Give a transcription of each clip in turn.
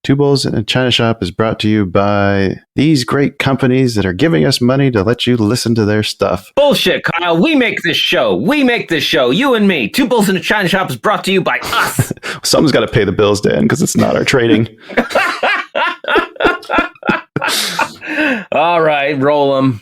Two Bulls in a China Shop is brought to you by these great companies that are giving us money to let you listen to their stuff. Bullshit, Kyle. We make this show. You and me. Two Bulls in a China Shop is brought to you by us. Someone's got to pay the bills, Dan, because it's not our trading. All right, roll them.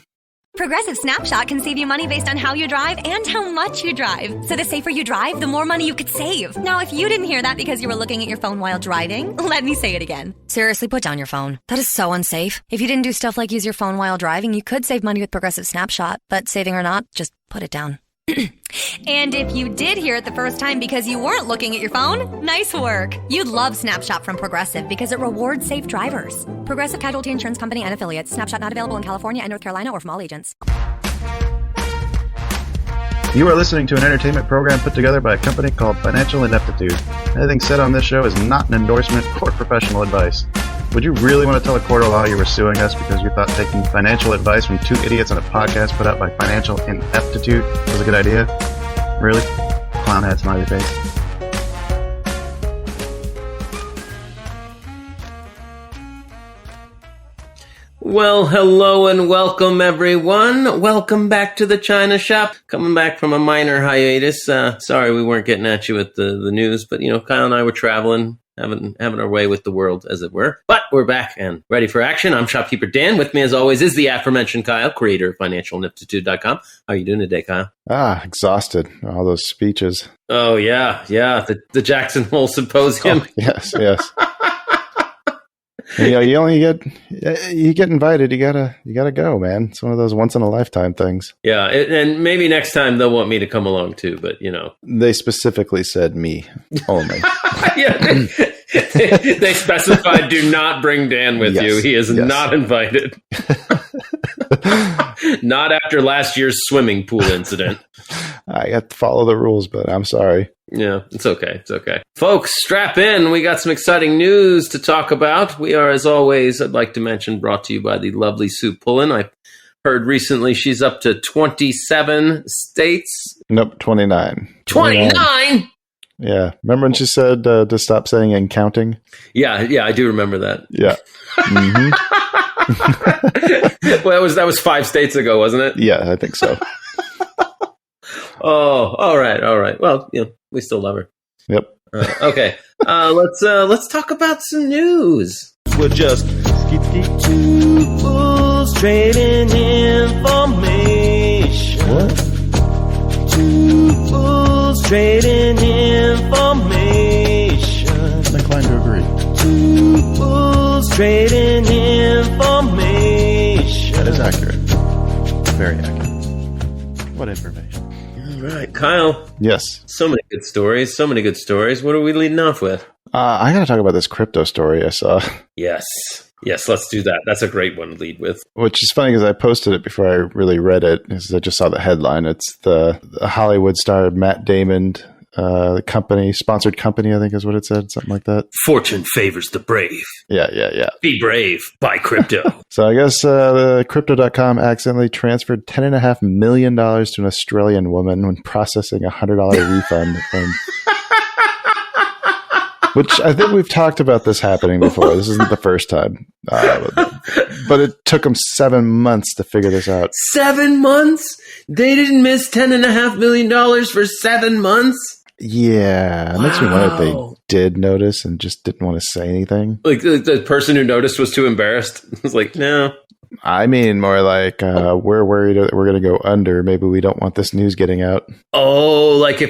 Progressive Snapshot can save you money based on how you drive and how much you drive. So the safer you drive, the more money you could save. Now, if you didn't hear that because you were looking at your phone while driving, let me say it again. Seriously, put down your phone. That is so unsafe. If you didn't do stuff like use your phone while driving, you could save money with Progressive Snapshot. But saving or not, just put it down. And if you did hear it the first time because you weren't looking at your phone, nice work. You'd love Snapshot from Progressive because it rewards safe drivers. Progressive Casualty Insurance Company and Affiliates. Snapshot not available in California and North Carolina or from all agents. You are listening to an entertainment program put together by a company called Financial Ineptitude. Anything said on this show is not an endorsement or professional advice. Would you really want to tell a court of law you were suing us because you thought taking financial advice from two idiots on a podcast put out by Financial Ineptitude was a good idea? Really? Clown hat smiley face. Well, hello and welcome, everyone. Welcome back to the China Shop. Coming back from a minor hiatus. Sorry we weren't getting at you with the news, but, Kyle and I were traveling, having our way with the world, as it were. But we're back and ready for action. I'm Shopkeeper Dan. With me, as always, is the aforementioned Kyle, creator of FinancialIneptitude.com. How are you doing today, Kyle? Exhausted. All those speeches. Oh, yeah. The Jackson Hole Symposium. Oh, yes. You get invited. You gotta go, man. It's one of those once in a lifetime things. Yeah, and maybe next time they'll want me to come along too. But they specifically said me only. Yeah, they specified do not bring Dan with you. He is not invited. Not after last year's swimming pool incident. I have to follow the rules, but I'm sorry. Yeah, it's okay. Folks, strap in. We got some exciting news to talk about. We are, as always, I'd like to mention, brought to you by the lovely Sue Pullen. I heard recently she's up to 27 states. Nope, 29. 29? Yeah. Remember when she said to stop saying and counting? Yeah, I do remember that. Yeah. Mm-hmm. Well, that was 5 states ago, wasn't it? Yeah, I think so. Oh, all right. Well, we still love her. Yep. Okay. Let's talk about some news. We're just two bulls trading information. What? Two bulls trading information. I'm inclined to agree. Two bulls trading information. That is accurate. Very accurate. What information? All right, Kyle. Yes. So many good stories. What are we leading off with? I got to talk about this crypto story I saw. Yes, let's do that. That's a great one to lead with. Which is funny because I posted it before I really read it, because I just saw the headline. It's the Hollywood star Matt Damon sponsored company, I think is what it said, something like that. Fortune favors the brave. Yeah. Be brave. Buy crypto. So I guess the Crypto.com accidentally transferred $10.5 million to an Australian woman when processing a $100 refund. Which I think we've talked about this happening before. This isn't the first time. But it took them 7 months to figure this out. 7 months? They didn't miss $10.5 million for 7 months? Yeah, it makes me wonder if they did notice and just didn't want to say anything. Like the person who noticed was too embarrassed. It was like, no. I mean, more like we're worried that we're going to go under. Maybe we don't want this news getting out. Oh, like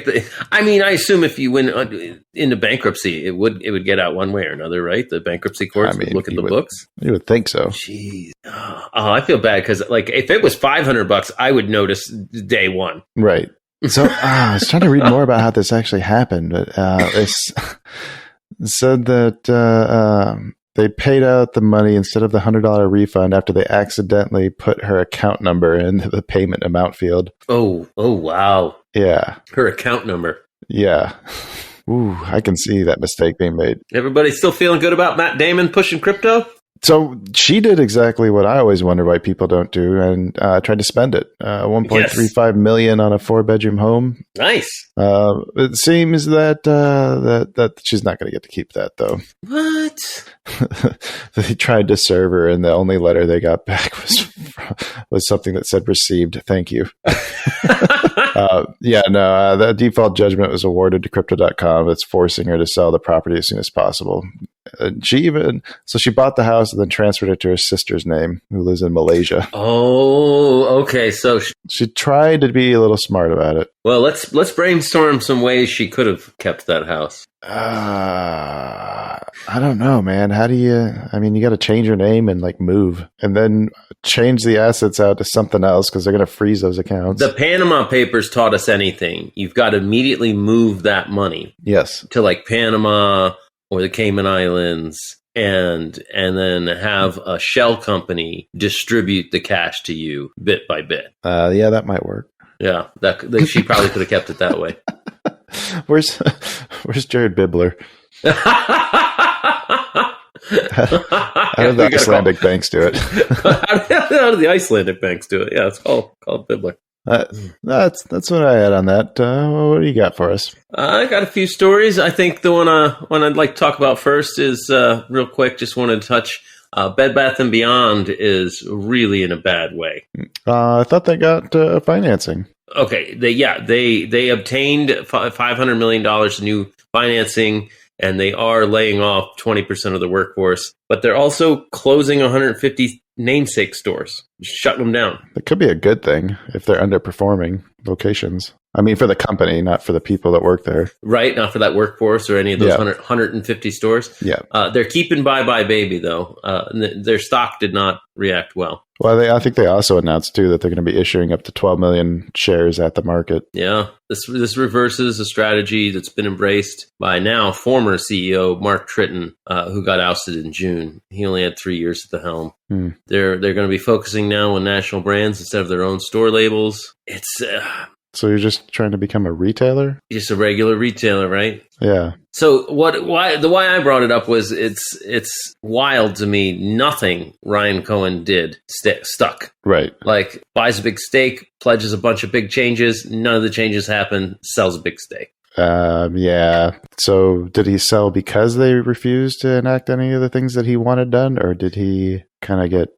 I assume if you went into bankruptcy, it would get out one way or another, right? The bankruptcy courts would look at the books. You would think so. Jeez. Oh, I feel bad because if it was $500, I would notice day one. Right. So I was trying to read more about how this actually happened, but it said that they paid out the money instead of the $100 refund after they accidentally put her account number into the payment amount field. Oh, wow. Yeah. Her account number. Yeah. Ooh, I can see that mistake being made. Everybody still feeling good about Matt Damon pushing crypto? So she did exactly what I always wonder why people don't do, and tried to spend it. 1.35 million on a 4-bedroom home. Nice. It seems that that she's not going to get to keep that, though. What? They tried to serve her, and the only letter they got back was something that said "received, thank you." The default judgment was awarded to Crypto.com. It's forcing her to sell the property as soon as possible. She bought the house and then transferred it to her sister's name, who lives in Malaysia. Oh, okay. So She tried to be a little smart about it. well, let's brainstorm some ways she could have kept that house. I don't know, man. How do you? I mean, you got to change your name and like move, and then change the assets out to something else because they're going to freeze those accounts. The Panama Papers taught us anything. You've got to immediately move that money Yes. to like Panama or the Cayman Islands, and then have a shell company distribute the cash to you bit by bit. Yeah, that might work. Yeah, that she probably could have kept it that way. Where's Jared Bibler? How did the Icelandic banks do it? How did the Icelandic banks do it? Yeah, it's called Bibler. That's what I had on that. What do you got for us? I got a few stories. I think the one I'd like to talk about first is real quick. Just wanted to touch. Bed Bath & Beyond is really in a bad way. I thought they got financing. Okay, they obtained $500 million new financing, and they are laying off 20% of the workforce. But they're also closing 150 namesake stores, shutting them down. It could be a good thing if they're underperforming locations. I mean, for the company, not for the people that work there. Right, not for that workforce or any of those 150 stores. Yeah. They're keeping Bye Bye Baby, though. Their stock did not react well. Well, I think they also announced, too, that they're going to be issuing up to 12 million shares at the market. Yeah, this reverses a strategy that's been embraced by now former CEO Mark Tritton, who got ousted in June. He only had 3 years at the helm. They're going to be focusing now on national brands instead of their own store labels. It's So you're just trying to become a retailer? just a regular retailer, right? Yeah. So why I brought it up was it's wild to me. Nothing Ryan Cohen did stuck. Right. Like buys a big stake, pledges a bunch of big changes. None of the changes happen. Sells a big stake. Yeah. So did he sell because they refused to enact any of the things that he wanted done, or did he kind of get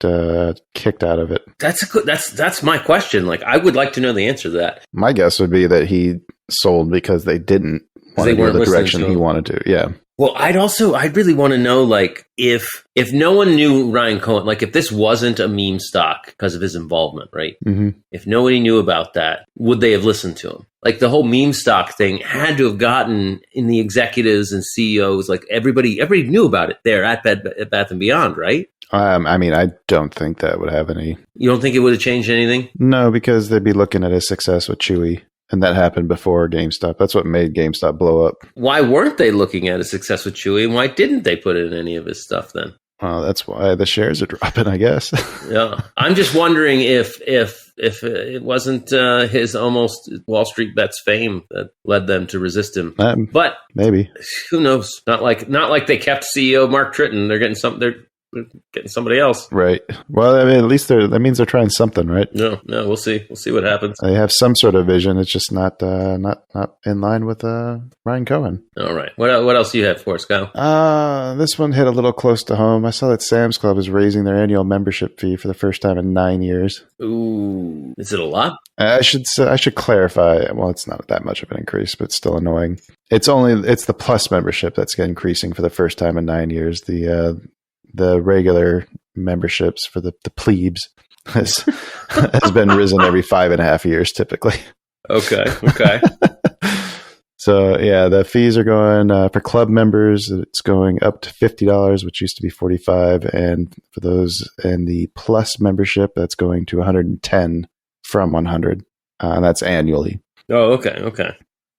kicked out of it? That's my question. Like, I would like to know the answer to that. My guess would be that he sold because they didn't want to go the direction he wanted to. Yeah. Well, I'd really want to know, like, if no one knew Ryan Cohen, like if this wasn't a meme stock because of his involvement, right? Mm-hmm. If nobody knew about that, would they have listened to him? Like the whole meme stock thing had to have gotten in the executives and CEOs, like everybody knew about it there at Bath & Beyond, right? I mean, I don't think that would have any. You don't think it would have changed anything? No, because they'd be looking at his success with Chewy. And that happened before GameStop. That's what made GameStop blow up. Why weren't they looking at his success with Chewy, and why didn't they put in any of his stuff then? Well, that's why the shares are dropping, I guess. Yeah, I'm just wondering if it wasn't his almost Wall Street Bets fame that led them to resist him. But maybe, who knows? Not like they kept CEO Mark Tritton. They're getting somebody else. Right. Well, I mean, at least that means they're trying something, right? No, we'll see. We'll see what happens. They have some sort of vision. It's just not in line with Ryan Cohen. All right. What else do you have for us, Kyle? This one hit a little close to home. I saw that Sam's Club is raising their annual membership fee for the first time in 9 years. Ooh, is it a lot? I should clarify. Well, it's not that much of an increase, but it's still annoying. It's the Plus membership that's increasing for the first time in 9 years. The regular memberships for the plebes has been risen every 5.5 years typically. Okay. So yeah, the fees are going for club members. It's going up to $50, which used to be $45, and for those in the Plus membership, that's going to $110 from $100, and that's annually. Oh, okay.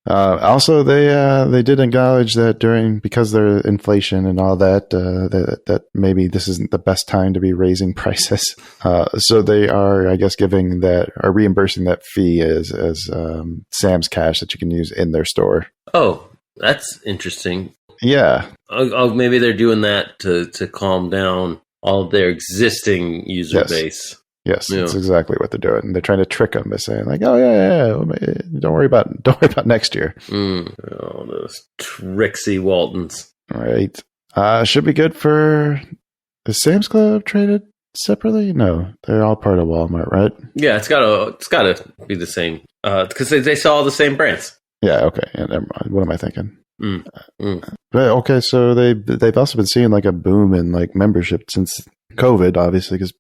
Also, they did acknowledge that because there's inflation and all that, that maybe this isn't the best time to be raising prices. So they are, I guess, reimbursing that fee as Sam's cash that you can use in their store. Oh, that's interesting. Yeah. Oh, maybe they're doing that to calm down all of their existing user Yes. base. Yes, Yeah. that's exactly what they're doing. And they're trying to trick them by saying like, "Oh yeah, don't worry about next year." Oh, those tricksy Waltons. Right. Should be good for. Is Sam's Club traded separately? No, they're all part of Walmart, right? Yeah, it's gotta be the same because they sell all the same brands. Yeah. Okay. Yeah, never mind. What am I thinking? Mm. But okay, so they've also been seeing like a boom in like membership since COVID, obviously, because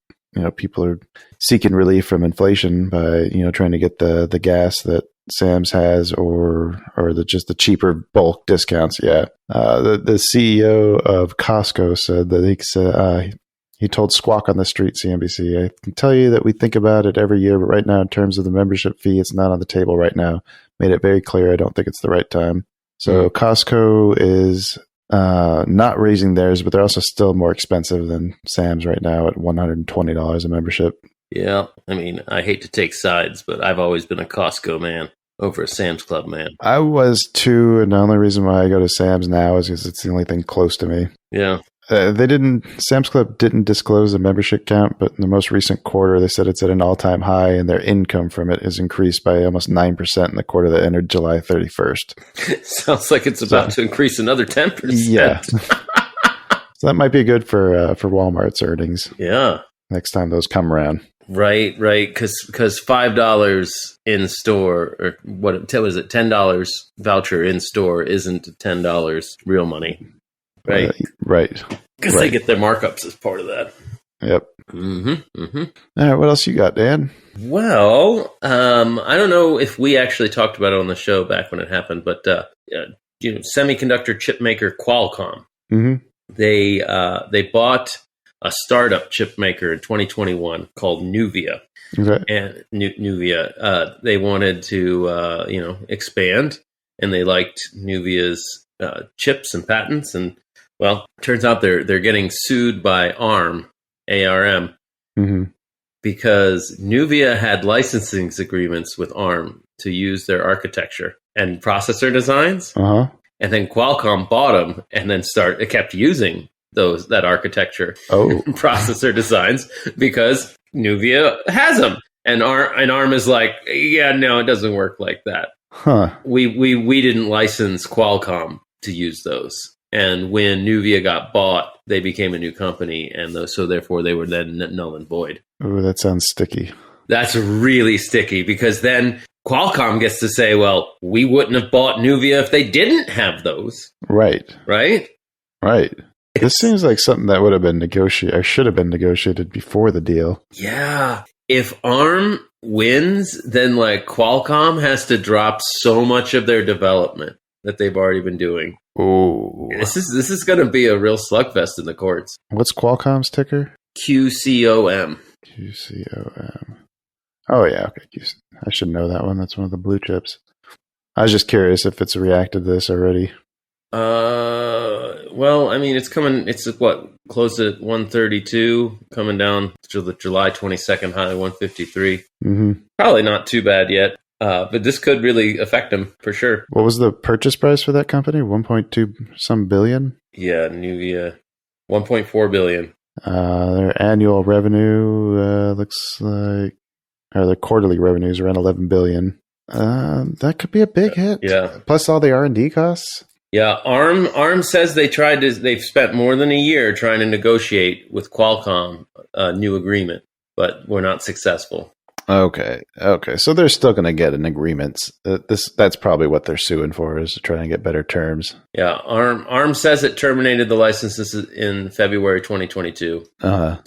people are seeking relief from inflation by trying to get the gas that Sam's has or just the cheaper bulk discounts. Yeah, the CEO of Costco said that he told Squawk on the Street, CNBC, "I can tell you that we think about it every year, but right now, in terms of the membership fee, it's not on the table right now. Made it very clear. I don't think it's the right time." So Costco is not raising theirs, but they're also still more expensive than Sam's right now at $120 a membership. Yeah, I mean, I hate to take sides, but I've always been a Costco man over a Sam's Club man. I was too, and the only reason why I go to Sam's now is because it's the only thing close to me. Yeah. Sam's Club didn't disclose the membership count, but in the most recent quarter, they said it's at an all-time high, and their income from it has increased by almost 9% in the quarter that ended July 31st. Sounds like it's about to increase another 10%. Yeah. So that might be good for Walmart's earnings. Yeah. Next time those come around. Right. Because $5 in store, or what was it, $10 voucher in store isn't $10 real money. Right. Right. Because they get their markups as part of that. Yep. Mm-hmm. All right. What else you got, Dan? Well, I don't know if we actually talked about it on the show back when it happened, but semiconductor chip maker Qualcomm. Mm-hmm. They bought a startup chip maker in 2021 called Nuvia. Okay. And Nuvia, they wanted to expand, and they liked Nuvia's chips and patents, and well, turns out they're getting sued by ARM, Mm-hmm. because Nuvia had licensing agreements with ARM to use their architecture and processor designs, Uh-huh. and then Qualcomm bought them, and then it kept using that architecture Oh. and processor designs because Nuvia has them, and ARM is like, yeah, no, it doesn't work like that. Huh. We didn't license Qualcomm to use those. And when Nuvia got bought, they became a new company, and so therefore they were then null and void. Oh, that sounds sticky. That's really sticky because then Qualcomm gets to say, well, we wouldn't have bought Nuvia if they didn't have those. Right. Right? Right. This seems like something that would have been negotiated, or should have been negotiated before the deal. Yeah. If ARM wins, then like Qualcomm has to drop so much of their development that they've already been doing. Oh. This is going to be a real slugfest in the courts. What's Qualcomm's ticker? QCOM. QCOM. Oh, yeah. Okay. I should know that one. That's one of the blue chips. I was just curious if it's reacted to this already. Well, I mean, it's coming. It's closed at 132, coming down to the July 22nd high, 153. Mm-hmm. Probably not too bad yet, but this could really affect them for sure. What was the purchase price for that company? 1.2 some billion? Yeah, Nuvia, 1.4 billion. Their annual revenue looks like, or their quarterly revenues around 11 billion. That could be a big hit. Yeah. Plus all the R&D costs. Yeah, ARM says they've spent more than a year trying to negotiate with Qualcomm a new agreement, but we're not successful. Okay. So they're still going to get an agreement. That's probably what they're suing for, is to try and get better terms. Yeah, ARM says it terminated the licenses in February 2022. Uh-huh.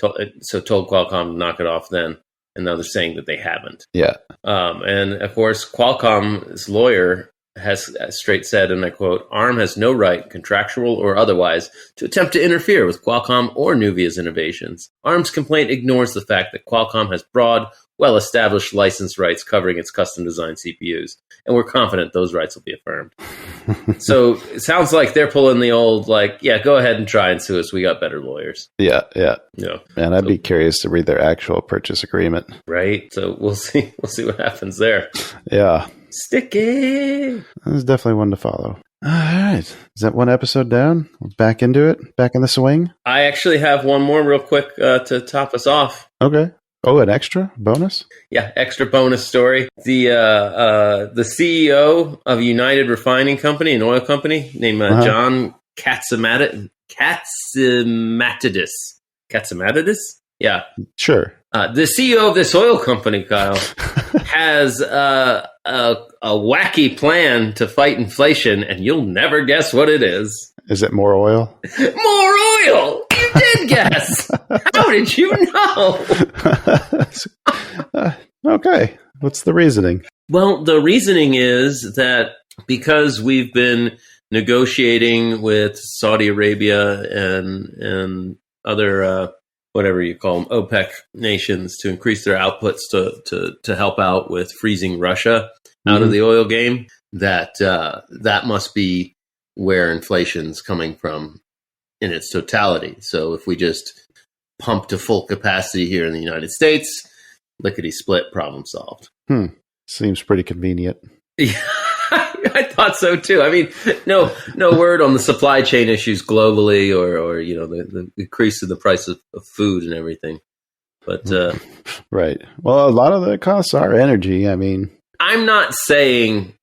So told Qualcomm to knock it off then, and now they're saying that they haven't. Yeah. And of course, Qualcomm's lawyer has straight said, and I quote, ARM has no right, contractual or otherwise, to attempt to interfere with Qualcomm or Nuvia's innovations. ARM's complaint ignores the fact that Qualcomm has broad, well-established license rights covering its custom-designed CPUs, and we're confident those rights will be affirmed. So it sounds like they're pulling the old, go ahead and try and sue us. We got better lawyers. Yeah. Yeah. Man, I'd be curious to read their actual purchase agreement. Right? So we'll see what happens there. Yeah. Sticky. That's definitely one to follow. All right. Is that one episode down? We're back into it? Back in the swing? I actually have one more real quick to top us off. Okay. Oh, an extra bonus? Yeah, extra bonus story. The CEO of United Refining Company, an oil company, named John Katzimatidis. Yeah. Sure. The CEO of this oil company, Kyle, has a wacky plan to fight inflation, and you'll never guess what it is. Is it more oil? More oil! You did guess! How did you know? Okay. What's the reasoning? Well, the reasoning is that because we've been negotiating with Saudi Arabia and other whatever you call them, OPEC nations, to increase their outputs to help out with freezing Russia out of the oil game, that must be where inflation's coming from in its totality. So if we just pump to full capacity here in the United States, lickety split, problem solved. Seems pretty convenient. Yeah, I thought so too. I mean, no word on the supply chain issues globally, or the increase in the price of food and everything. But right. Well, a lot of the costs are energy. I mean, I'm not saying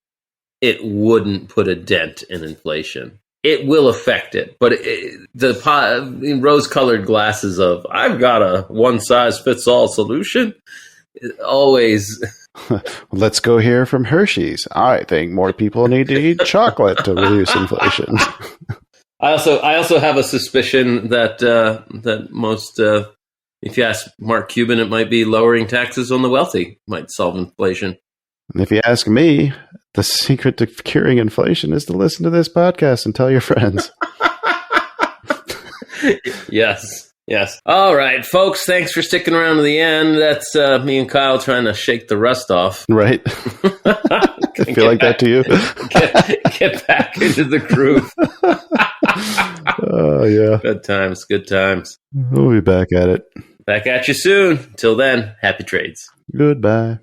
it wouldn't put a dent in inflation. It will affect it, but in rose-colored glasses of I've got a one-size-fits-all solution. Always. Let's go hear from Hershey's. I think more people need to eat chocolate to reduce inflation. I also have a suspicion that most, if you ask Mark Cuban, it might be lowering taxes on the wealthy might solve inflation. And if you ask me, the secret to curing inflation is to listen to this podcast and tell your friends. Yes. All right, folks, thanks for sticking around to the end. That's me and Kyle trying to shake the rust off. Right. I feel like that to you. Get back into the groove. Oh, yeah. Good times. We'll be back at it. Back at you soon. Till then, happy trades. Goodbye.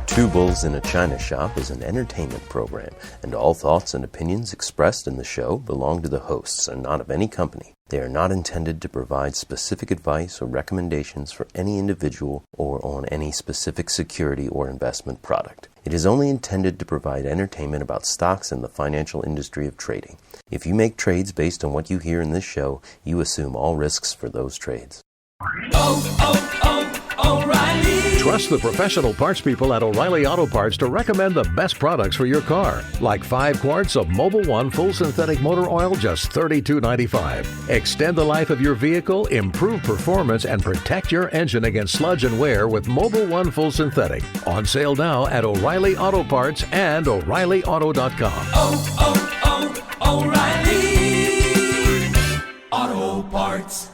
Two Bulls in a China Shop is an entertainment program, and all thoughts and opinions expressed in the show belong to the hosts and not of any company. They are not intended to provide specific advice or recommendations for any individual or on any specific security or investment product. It is only intended to provide entertainment about stocks and the financial industry of trading. If you make trades based on what you hear in this show, you assume all risks for those trades. O'Reilly. Trust the professional parts people at O'Reilly Auto Parts to recommend the best products for your car. Like 5 quarts of Mobil 1 full synthetic motor oil, just $32.95. Extend the life of your vehicle, improve performance, and protect your engine against sludge and wear with Mobil 1 full synthetic. On sale now at O'Reilly Auto Parts and O'ReillyAuto.com. O'Reilly Auto Parts.